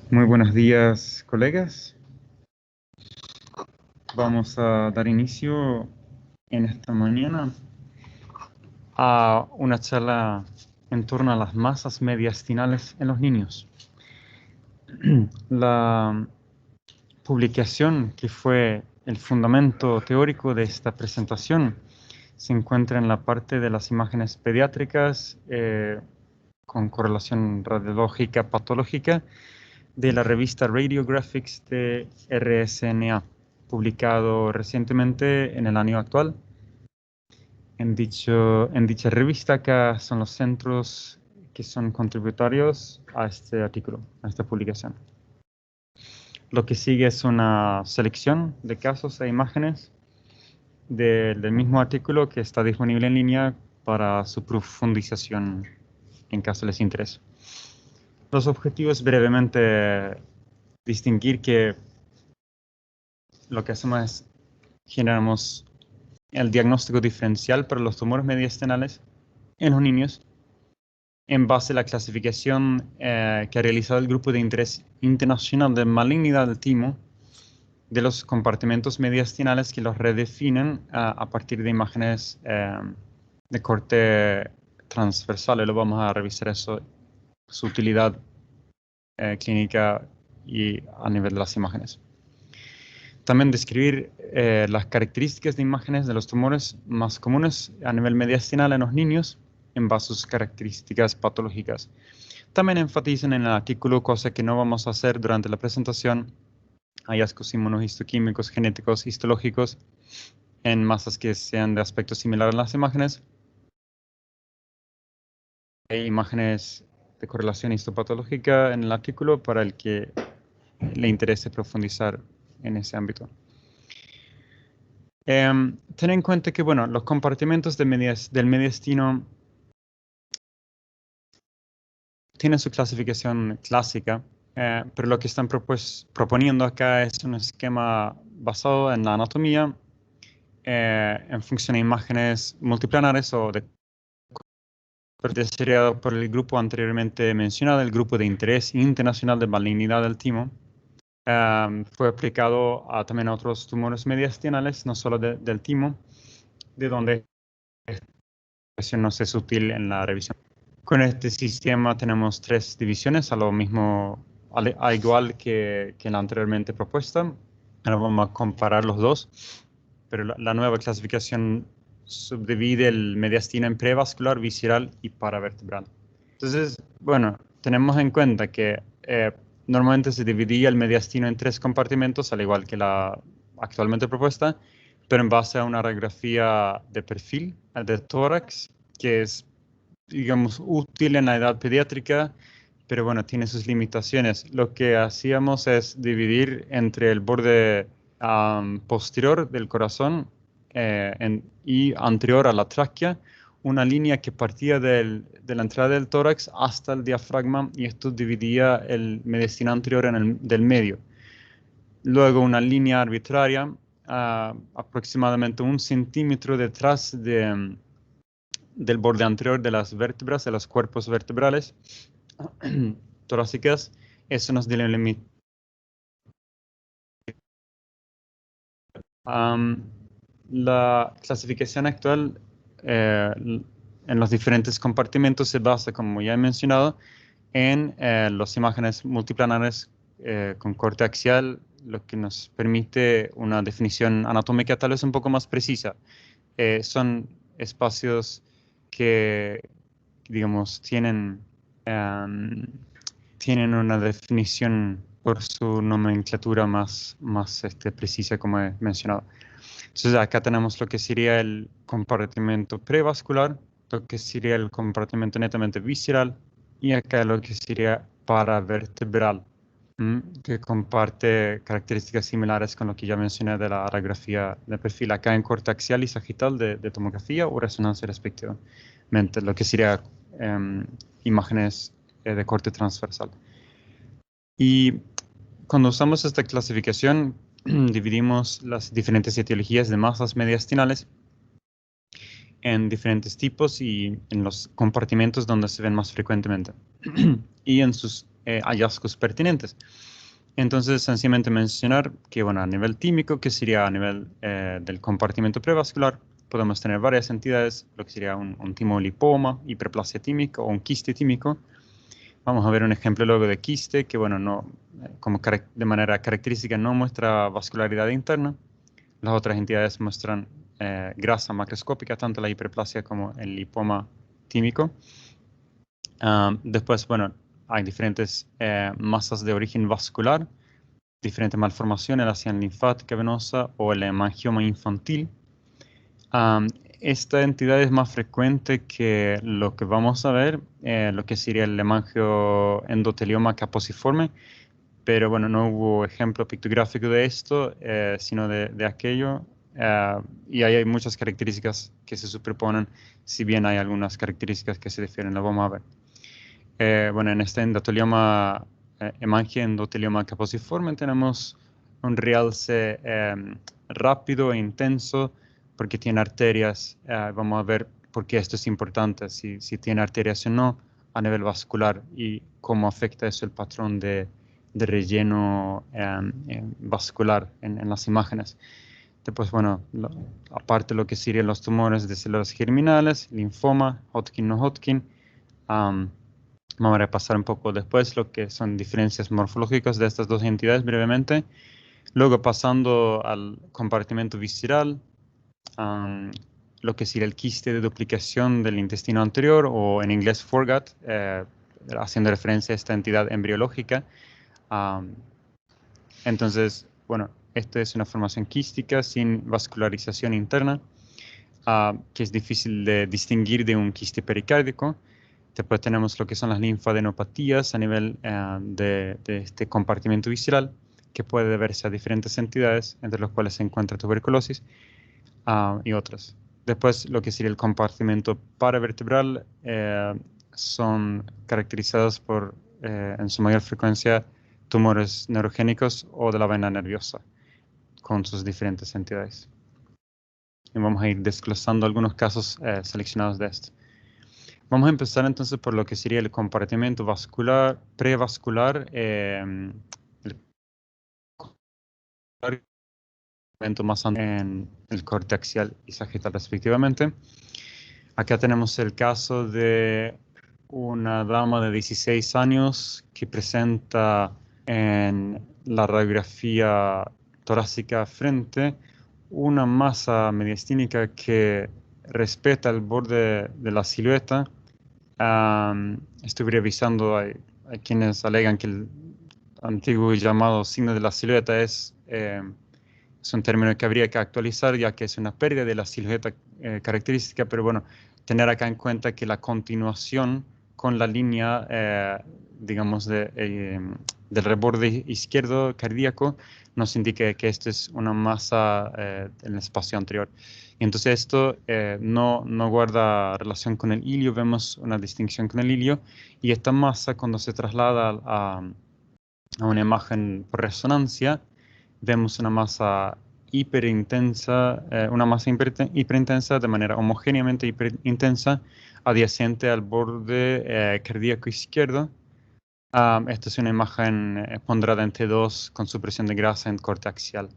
Muy buenos días, colegas. Vamos a dar inicio en esta mañana a una charla en torno a las masas mediastinales en los niños. La publicación que fue el fundamento teórico de esta presentación se encuentra en la parte de las imágenes pediátricas con correlación radiológica patológica de la revista Radiographics de RSNA, publicado recientemente en el año actual. En dicha revista acá son los centros que son contributorios a este artículo, a esta publicación. Lo que sigue es una selección de casos e imágenes del mismo artículo que está disponible en línea para su profundización en caso les interese. Los objetivos brevemente distinguir que lo que hacemos es generamos el diagnóstico diferencial para los tumores mediastinales en los niños en base a la clasificación que ha realizado el Grupo de Interés Internacional de Malignidad del Timo de los compartimentos mediastinales que los redefinen a partir de imágenes de corte transversal. Y lo vamos a revisar eso, su utilidad clínica y a nivel de las imágenes. También describir las características de imágenes de los tumores más comunes a nivel mediastinal en los niños en base a sus características patológicas. También enfatizan en el artículo, cosa que no vamos a hacer durante la presentación, hallazgos inmunohistoquímicos, genéticos, histológicos en masas que sean de aspecto similar a las imágenes. Hay imágenes de correlación histopatológica en el artículo para el que le interese profundizar en ese ámbito. Ten en cuenta que, bueno, los compartimentos del mediastino tienen su clasificación clásica, pero lo que están proponiendo acá es un esquema basado en la anatomía, en función de imágenes multiplanares o desarrollado por el grupo anteriormente mencionado, el Grupo de Interés Internacional de Malignidad del Timo. Fue aplicado también a otros tumores mediastinales, no solo del timo, de donde esta no es útil en la revisión. Con este sistema tenemos 3 divisiones, a lo mismo, a igual que la anteriormente propuesta. Ahora vamos a comparar los dos, pero la nueva clasificación subdivide el mediastino en prevascular, visceral y paravertebral. Entonces, bueno, tenemos en cuenta que normalmente se dividía el mediastino en 3 compartimentos, al igual que la actualmente propuesta, pero en base a una radiografía de perfil de tórax, que es, digamos, útil en la edad pediátrica, pero bueno, tiene sus limitaciones. Lo que hacíamos es dividir entre el borde posterior del corazón y anterior a la tráquea, una línea que partía de la entrada del tórax hasta el diafragma, y esto dividía el mediastino anterior del medio. Luego una línea arbitraria aproximadamente 1 centímetro detrás del borde anterior de las vértebras, de los cuerpos vertebrales torácicas. Eso nos delimita la clasificación actual en los diferentes compartimentos se basa, como ya he mencionado, en las imágenes multiplanares con corte axial, lo que nos permite una definición anatómica tal vez un poco más precisa. Son espacios que, digamos, tienen una definición por su nomenclatura más precisa, como he mencionado. Entonces acá tenemos lo que sería el compartimento prevascular, lo que sería el compartimento netamente visceral, y acá lo que sería paravertebral, que comparte características similares con lo que ya mencioné de la radiografía de perfil, acá en corte axial y sagital de tomografía o resonancia respectivamente, lo que sería imágenes de corte transversal. Y cuando usamos esta clasificación, dividimos las diferentes etiologías de masas mediastinales en diferentes tipos y en los compartimentos donde se ven más frecuentemente y en sus hallazgos pertinentes. Entonces, sencillamente mencionar que, bueno, a nivel tímico, que sería a nivel del compartimento prevascular, podemos tener varias entidades, lo que sería un timolipoma, hiperplasia tímica o un quiste tímico. Vamos a ver un ejemplo luego de quiste, que, bueno, de manera característica no muestra vascularidad interna. Las otras entidades muestran grasa macroscópica, tanto la hiperplasia como el lipoma tímico. Después, bueno, hay diferentes masas de origen vascular, diferentes malformaciones, la sien linfática venosa o el hemangioma infantil. Esta entidad es más frecuente que lo que vamos a ver, lo que sería el hemangioendotelioma caposiforme, pero bueno, no hubo ejemplo pictográfico de esto, sino de aquello. Y ahí hay muchas características que se superponen, si bien hay algunas características que se difieren, lo vamos a ver. Bueno, en este endotelioma, hemangioendotelioma caposiforme, tenemos un realce rápido e intenso porque tiene arterias. Vamos a ver por qué esto es importante, si tiene arterias o no a nivel vascular y cómo afecta eso el patrón de relleno vascular en las imágenes. Después, bueno, aparte lo que serían los tumores de células germinales, linfoma, Hodgkin no Hodgkin. Vamos a repasar un poco después lo que son diferencias morfológicas de estas dos entidades brevemente. Luego pasando al compartimento visceral, lo que sería el quiste de duplicación del intestino anterior o en inglés foregut, haciendo referencia a esta entidad embriológica. Entonces, bueno, esta es una formación quística sin vascularización interna, que es difícil de distinguir de un quiste pericárdico. Después tenemos lo que son las linfadenopatías a nivel de este compartimento visceral, que puede deberse a diferentes entidades, entre las cuales se encuentra tuberculosis y otras. Después, lo que sería el compartimento paravertebral son caracterizados por, en su mayor frecuencia, tumores neurogénicos o de la vena nerviosa, con sus diferentes entidades. Y vamos a ir desglosando algunos casos seleccionados de esto. Vamos a empezar entonces por lo que sería el compartimento vascular, prevascular, el compartimento más en el corte axial y sagital respectivamente. Acá tenemos el caso de una dama de 16 años que presenta en la radiografía torácica frente una masa mediastínica que respeta el borde de la silueta. Estuve revisando, hay quienes alegan que el antiguo llamado signo de la silueta es un término que habría que actualizar, ya que es una pérdida de la silueta característica, pero bueno, tener acá en cuenta que la continuación con la línea, digamos, del reborde izquierdo cardíaco nos indica que esto es una masa en el espacio anterior. Y entonces esto no guarda relación con el ilio, vemos una distinción con el ilio, y esta masa cuando se traslada a una imagen por resonancia, vemos una masa hiperintensa, hiperintensa de manera homogéneamente hiperintensa, adyacente al borde cardíaco izquierdo. Esta es una imagen ponderada en T2 con supresión de grasa en corte axial.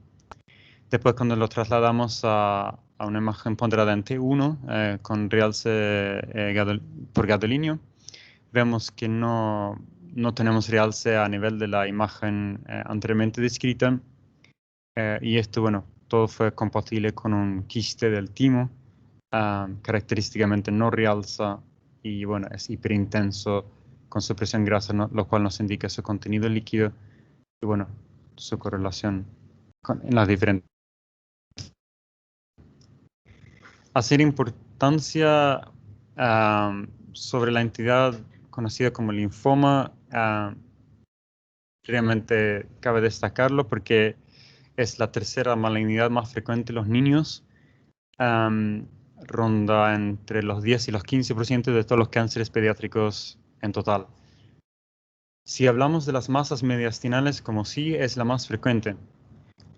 Después, cuando lo trasladamos a una imagen ponderada en T1 con realce por gadolinio, vemos que no tenemos realce a nivel de la imagen anteriormente descrita. Y esto, bueno, todo fue compatible con un quiste del timo, característicamente no realza y, bueno, es hiperintenso con su presión grasa, lo cual nos indica su contenido líquido y, bueno, su correlación en las diferentes. Hacer importancia sobre la entidad conocida como linfoma, realmente cabe destacarlo porque es la tercera malignidad más frecuente en los niños. Ronda entre los 10 y los 15% de todos los cánceres pediátricos en total. Si hablamos de las masas mediastinales, como sí es la más frecuente,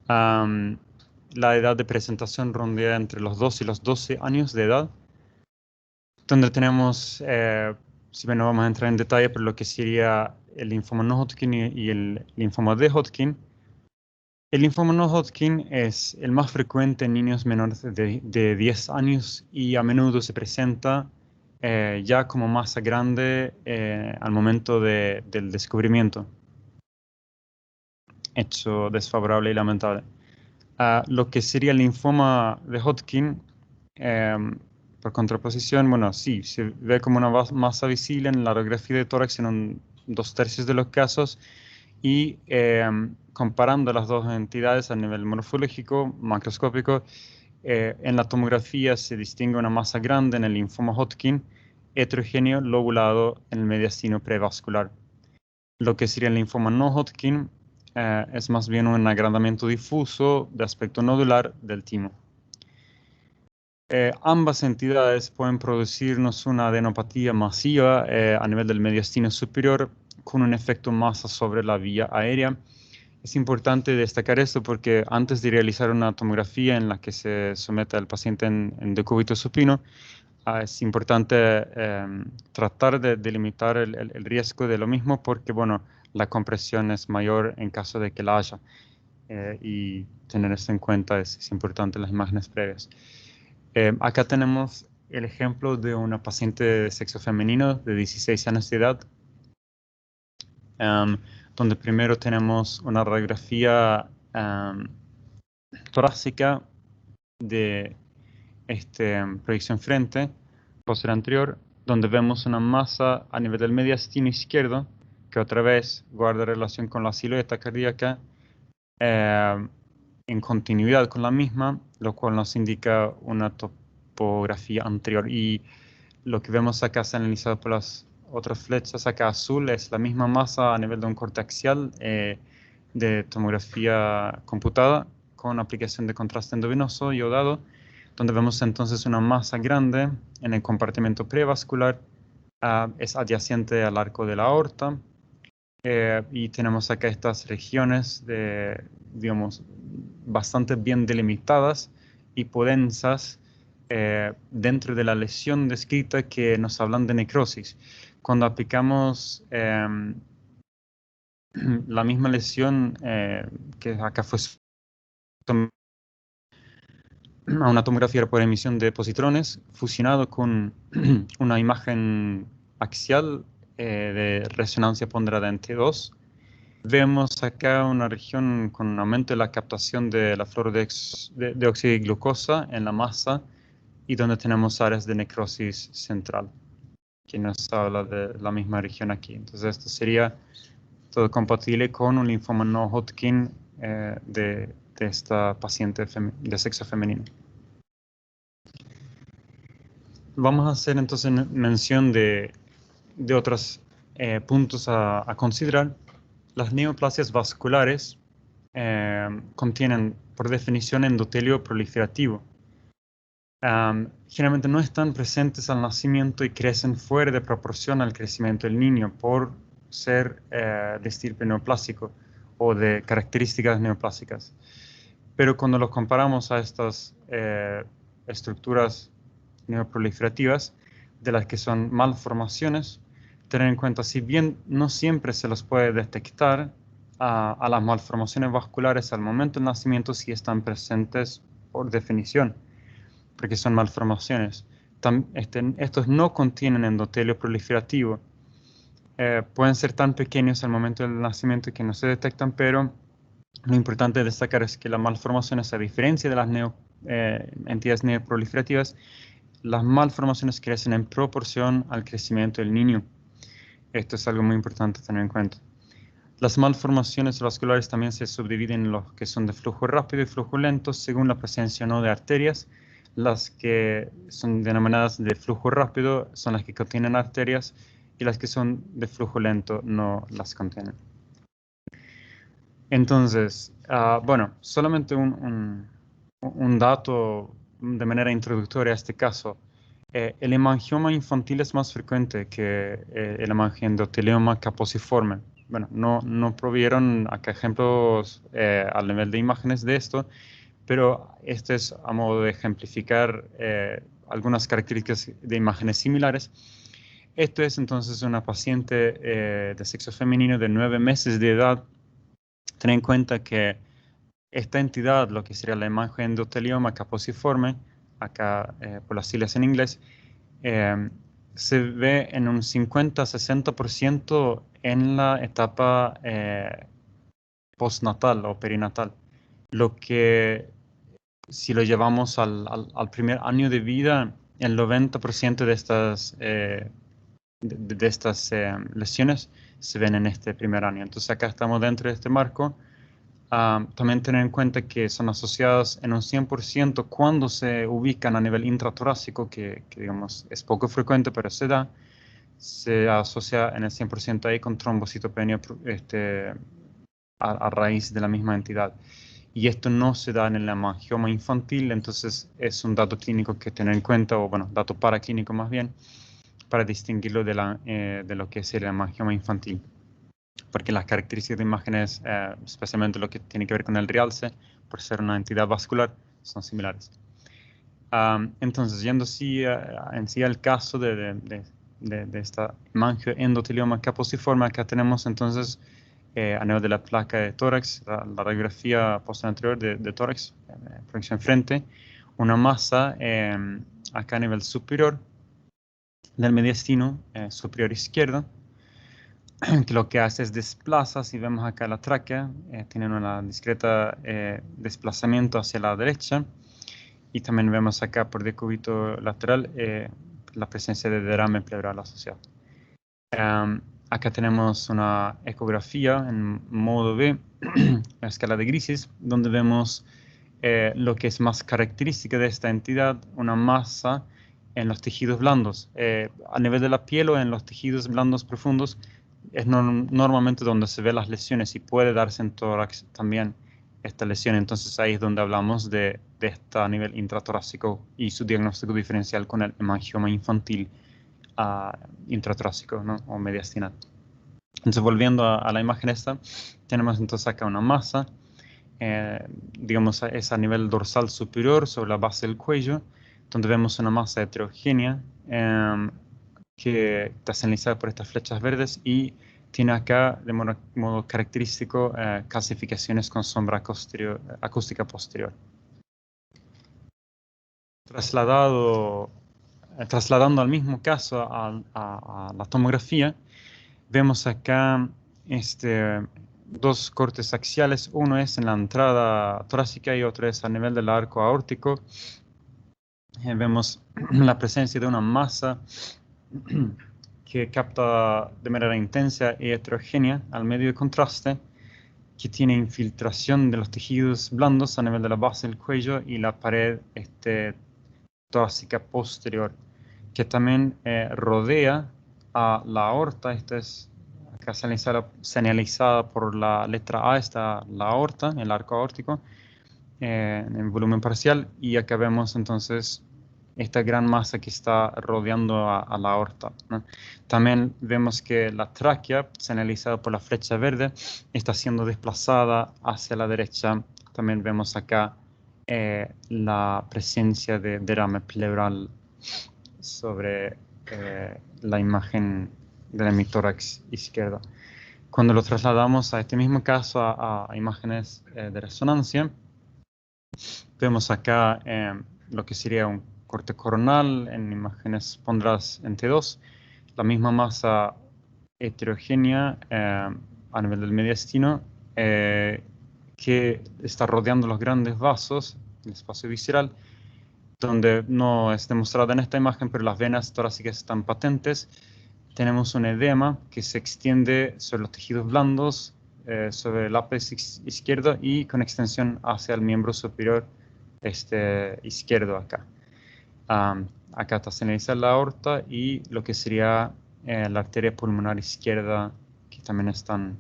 la edad de presentación ronda entre los 2 y los 12 años de edad, donde tenemos si bien no vamos a entrar en detalle, pero lo que sería el linfoma no Hodgkin y el linfoma de Hodgkin. El linfoma no Hodgkin es el más frecuente en niños menores de 10 años y a menudo se presenta ya como masa grande al momento del descubrimiento. Hecho desfavorable y lamentable. Lo que sería el linfoma de Hodgkin, por contraposición, bueno, sí, se ve como una masa visible en la radiografía de tórax en 2/3 de los casos, y comparando las dos entidades a nivel morfológico, macroscópico, en la tomografía se distingue una masa grande en el linfoma Hodgkin, heterogéneo lobulado en el mediastino prevascular. Lo que sería el linfoma no Hodgkin es más bien un agrandamiento difuso de aspecto nodular del timo. Ambas entidades pueden producirnos una adenopatía masiva a nivel del mediastino superior con un efecto masa sobre la vía aérea. Es importante destacar esto porque antes de realizar una tomografía en la que se somete al paciente en decúbito supino, es importante tratar de delimitar el riesgo de lo mismo porque, bueno, la compresión es mayor en caso de que la haya. Y tener esto en cuenta es importante en las imágenes previas. Acá tenemos el ejemplo de una paciente de sexo femenino de 16 años de edad, donde primero tenemos una radiografía torácica de proyección frente, posterior anterior, donde vemos una masa a nivel del mediastino izquierdo, que otra vez guarda relación con la silueta cardíaca, en continuidad con la misma, lo cual nos indica una topografía anterior. Y lo que vemos acá está analizado por las otras flechas. Acá azul es la misma masa a nivel de un corte axial de tomografía computada con aplicación de contraste endovenoso iodado, donde vemos entonces una masa grande en el compartimento prevascular, es adyacente al arco de la aorta, y tenemos acá estas regiones digamos, bastante bien delimitadas, hipodensas, dentro de la lesión descrita que nos hablan de necrosis. Cuando aplicamos la misma lesión que acá fue a una tomografía por emisión de positrones, fusionado con una imagen axial de resonancia ponderada en T2, vemos acá una región con un aumento de la captación de la fluorodeóxido de glucosa en la masa y donde tenemos áreas de necrosis central, que nos habla de la misma región aquí. Entonces esto sería todo compatible con un linfoma no Hodgkin de esta paciente de sexo femenino. Vamos a hacer entonces mención de otros puntos a considerar. Las neoplasias vasculares contienen, por definición, endotelio proliferativo. Generalmente no están presentes al nacimiento y crecen fuera de proporción al crecimiento del niño por ser de estirpe neoplásico o de características neoplásicas. Pero cuando los comparamos a estas estructuras neoproliferativas, de las que son malformaciones, tener en cuenta, si bien no siempre se los puede detectar a las malformaciones vasculares al momento del nacimiento, si están presentes por definición, porque son malformaciones. Estos no contienen endotelio proliferativo. Pueden ser tan pequeños al momento del nacimiento que no se detectan, pero lo importante destacar es que las malformaciones, a diferencia de las entidades neoproliferativas, las malformaciones crecen en proporción al crecimiento del niño. Esto es algo muy importante tener en cuenta. Las malformaciones vasculares también se subdividen en los que son de flujo rápido y flujo lento según la presencia o no de arterias. Las que son denominadas de flujo rápido son las que contienen arterias y las que son de flujo lento no las contienen. Entonces, bueno, solamente un dato de manera introductoria a este caso. El hemangioma infantil es más frecuente que el hemangiendotelioma caposiforme. Bueno, no provieron acá ejemplos al nivel de imágenes de esto, pero este es a modo de ejemplificar algunas características de imágenes similares. Esto es entonces una paciente de sexo femenino de 9 meses de edad. Ten en cuenta que esta entidad, lo que sería la imagen endotelioma caposiforme, acá por las siglas en inglés, se ve en un 50-60% en la etapa postnatal o perinatal, lo que si lo llevamos al primer año de vida, el 90% de estas lesiones se ven en este primer año. Entonces acá estamos dentro de este marco. También tener en cuenta que son asociadas en un 100% cuando se ubican a nivel intratorácico, que digamos es poco frecuente, pero se asocia en el 100% ahí con trombocitopenia a raíz de la misma entidad. Y esto no se da en el hemangioma infantil, entonces es un dato clínico que tener en cuenta, o bueno, dato paraclínico más bien, para distinguirlo de lo que es el hemangioma infantil. Porque las características de imágenes, especialmente lo que tiene que ver con el realce, por ser una entidad vascular, son similares. Entonces, yendo en sí al caso de esta hemangioendotelioma caposiforme, acá tenemos entonces a nivel de la placa de tórax, la radiografía posterior de tórax, proyección frente, una masa acá a nivel superior del mediastino superior izquierdo, que lo que hace es desplaza, si vemos acá la tráquea, tiene una discreta desplazamiento hacia la derecha, y también vemos acá por decúbito lateral la presencia de derrame pleural asociado. Acá tenemos una ecografía en modo B, a escala de grises, donde vemos lo que es más característica de esta entidad, una masa en los tejidos blandos. A nivel de la piel o en los tejidos blandos profundos es normalmente donde se ven las lesiones, y puede darse en tórax también esta lesión. Entonces ahí es donde hablamos de esta a nivel intratorácico y su diagnóstico diferencial con el hemangioma infantil intratorácico, ¿no? O mediastinal. Entonces, volviendo a la imagen esta, tenemos entonces acá una masa, digamos, es a nivel dorsal superior sobre la base del cuello, donde vemos una masa heterogénea que está señalizada por estas flechas verdes y tiene acá de modo característico calcificaciones con sombra acústica posterior. Trasladando al mismo caso a la tomografía, vemos acá dos cortes axiales. Uno es en la entrada torácica y otro es a nivel del arco aórtico. Vemos la presencia de una masa que capta de manera intensa y heterogénea al medio de contraste, que tiene infiltración de los tejidos blandos a nivel de la base del cuello y la pared torácica posterior, que también rodea a la aorta. Esta es acá señalizada por la letra A, está la aorta, el arco aórtico, en volumen parcial, y acá vemos entonces esta gran masa que está rodeando a la aorta, ¿no? También vemos que la tráquea, señalizada por la flecha verde, está siendo desplazada hacia la derecha. También vemos acá la presencia de derrame pleural sobre la imagen del hemitórax izquierdo. Cuando lo trasladamos a este mismo caso a imágenes de resonancia, vemos acá lo que sería un corte coronal en imágenes ponderadas en T2, la misma masa heterogénea a nivel del mediastino que está rodeando los grandes vasos, el espacio visceral, donde no es demostrada en esta imagen, pero las venas torácicas están patentes. Tenemos un edema que se extiende sobre los tejidos blandos, sobre el ápice izquierdo y con extensión hacia el miembro superior izquierdo acá. Acá está señalizada la aorta y lo que sería la arteria pulmonar izquierda, que también están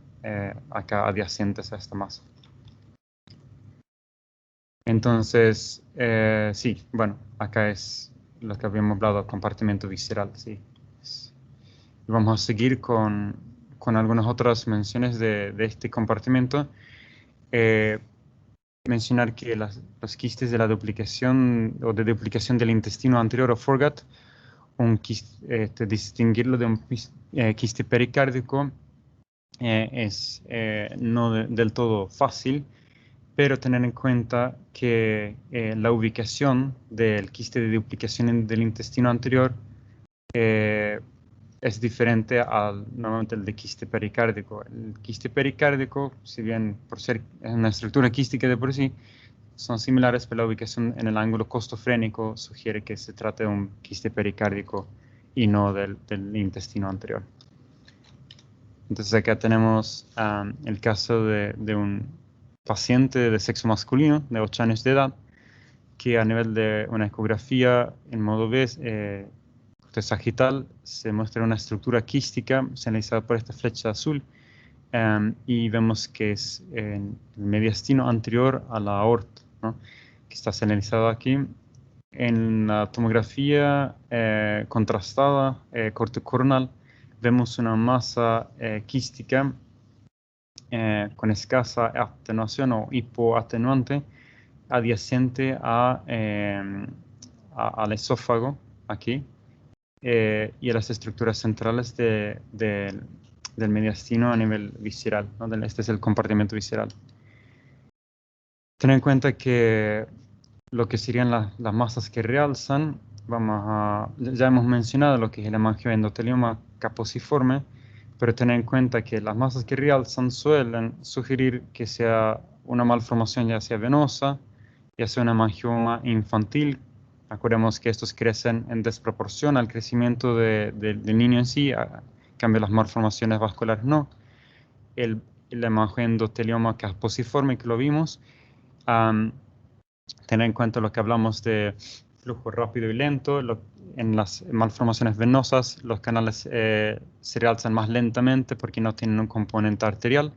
acá adyacentes a esta masa. Entonces, sí, bueno, acá es lo que habíamos hablado, compartimento visceral, sí. Vamos a seguir con algunas otras menciones de este compartimento. Mencionar que los quistes de la duplicación o de duplicación del intestino anterior o foregut, distinguirlo de un quiste pericárdico es no del todo fácil, pero tener en cuenta que la ubicación del quiste de duplicación del intestino anterior es diferente normalmente el de quiste pericárdico. El quiste pericárdico, si bien por ser una estructura quística de por sí, son similares, pero la ubicación en el ángulo costofrénico sugiere que se trata de un quiste pericárdico y no del intestino anterior. Entonces acá tenemos el caso de un paciente de sexo masculino de 8 años de edad que a nivel de una ecografía en modo B sagital se muestra una estructura quística señalizada por esta flecha azul y vemos que es en el mediastino anterior a la aorta, ¿no? Que está señalizado aquí. En la tomografía contrastada corticoronal vemos una masa quística con escasa atenuación o hipoatenuante adyacente al esófago aquí y a las estructuras centrales del mediastino a nivel visceral, ¿no? Este es el compartimento visceral. Ten en cuenta que lo que serían las masas que realzan, ya hemos mencionado lo que es el hemangioendotelioma caposiforme, pero ten en cuenta que las masas que realzan suelen sugerir que sea una malformación ya sea venosa, ya sea un hemangioma infantil. Acordemos que estos crecen en desproporción al crecimiento del niño en sí, a cambio las malformaciones vasculares no. El hemangioendotelioma caposiforme que lo vimos, tener en cuenta lo que hablamos de flujo rápido y lento. En las malformaciones venosas, los canales se realzan más lentamente porque no tienen un componente arterial.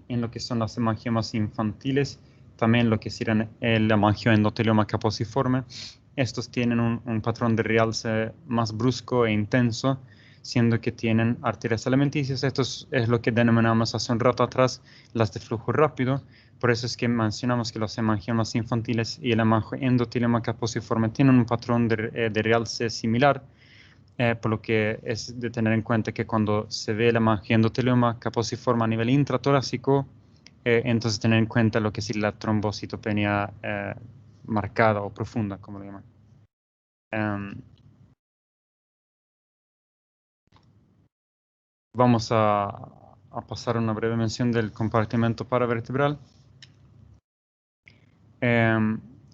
En lo que son las hemangiomas infantiles, también lo que serían el hemangioendotelioma caposiforme, estos tienen un patrón de realce más brusco e intenso, siendo que tienen arterias alimenticias. Esto es lo que denominamos hace un rato atrás las de flujo rápido. Por eso es que mencionamos que los hemangiomas infantiles y el hemangioendotelioma caposiforme tienen un patrón de realce similar, por lo que es de tener en cuenta que cuando se ve el hemangioendotelioma caposiforme a nivel intratorácico, entonces tener en cuenta lo que es la trombocitopenia marcada o profunda, como lo llaman. Vamos a pasar una breve mención del compartimento paravertebral.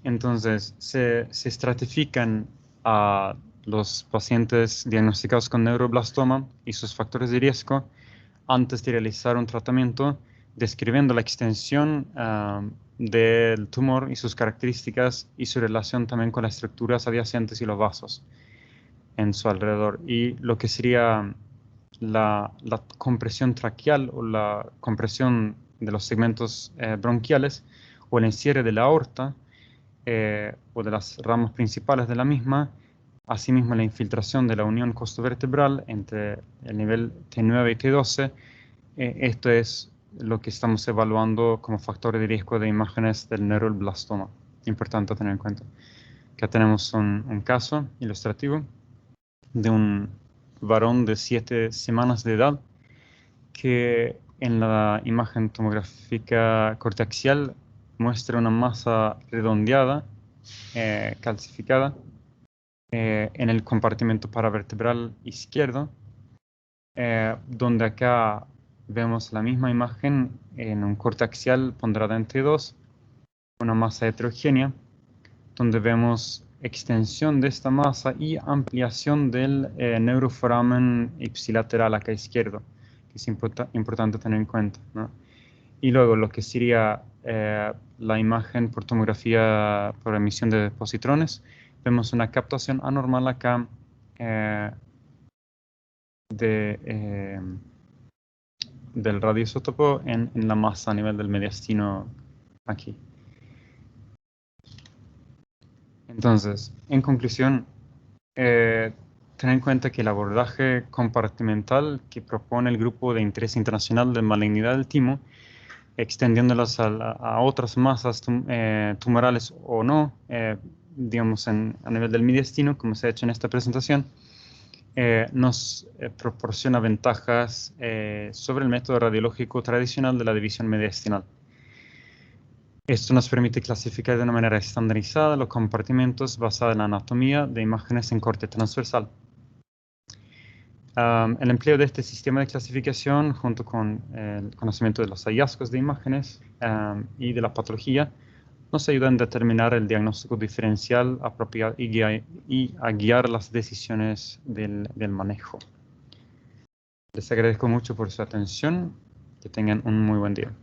Entonces, se estratifican a los pacientes diagnosticados con neuroblastoma y sus factores de riesgo antes de realizar un tratamiento, describiendo la extensión del tumor y sus características y su relación también con las estructuras adyacentes y los vasos en su alrededor. Y lo que sería la compresión traqueal o la compresión de los segmentos bronquiales o el encierre de la aorta o de las ramas principales de la misma, asimismo la infiltración de la unión costovertebral entre el nivel T9 y T12. Esto es lo que estamos evaluando como factor de riesgo de imágenes del neuroblastoma. Importante tener en cuenta. Acá tenemos un caso ilustrativo de un varón de 7 semanas de edad que en la imagen tomográfica corteaxial muestra una masa redondeada, calcificada, en el compartimento paravertebral izquierdo, donde acá vemos la misma imagen en un corte axial ponderada en T2, una masa heterogénea, donde vemos extensión de esta masa y ampliación del neuroforamen ipsilateral acá izquierdo, que es importante tener en cuenta, ¿no? Y luego lo que sería la imagen por tomografía por emisión de positrones, vemos una captación anormal acá del radioisótopo en la masa a nivel del mediastino aquí. Entonces, en conclusión, tener en cuenta que el abordaje compartimental que propone el Grupo de Interés Internacional de Malignidad del Timo, extendiéndolas a otras masas tumorales o no, digamos, a nivel del mediastino, como se ha hecho en esta presentación, nos proporciona ventajas sobre el método radiológico tradicional de la división mediastinal. Esto nos permite clasificar de una manera estandarizada los compartimentos basada en la anatomía de imágenes en corte transversal. El empleo de este sistema de clasificación, junto con el conocimiento de los hallazgos de imágenes y de la patología, nos ayuda a determinar el diagnóstico diferencial apropiado y a guiar las decisiones del manejo. Les agradezco mucho por su atención. Que tengan un muy buen día.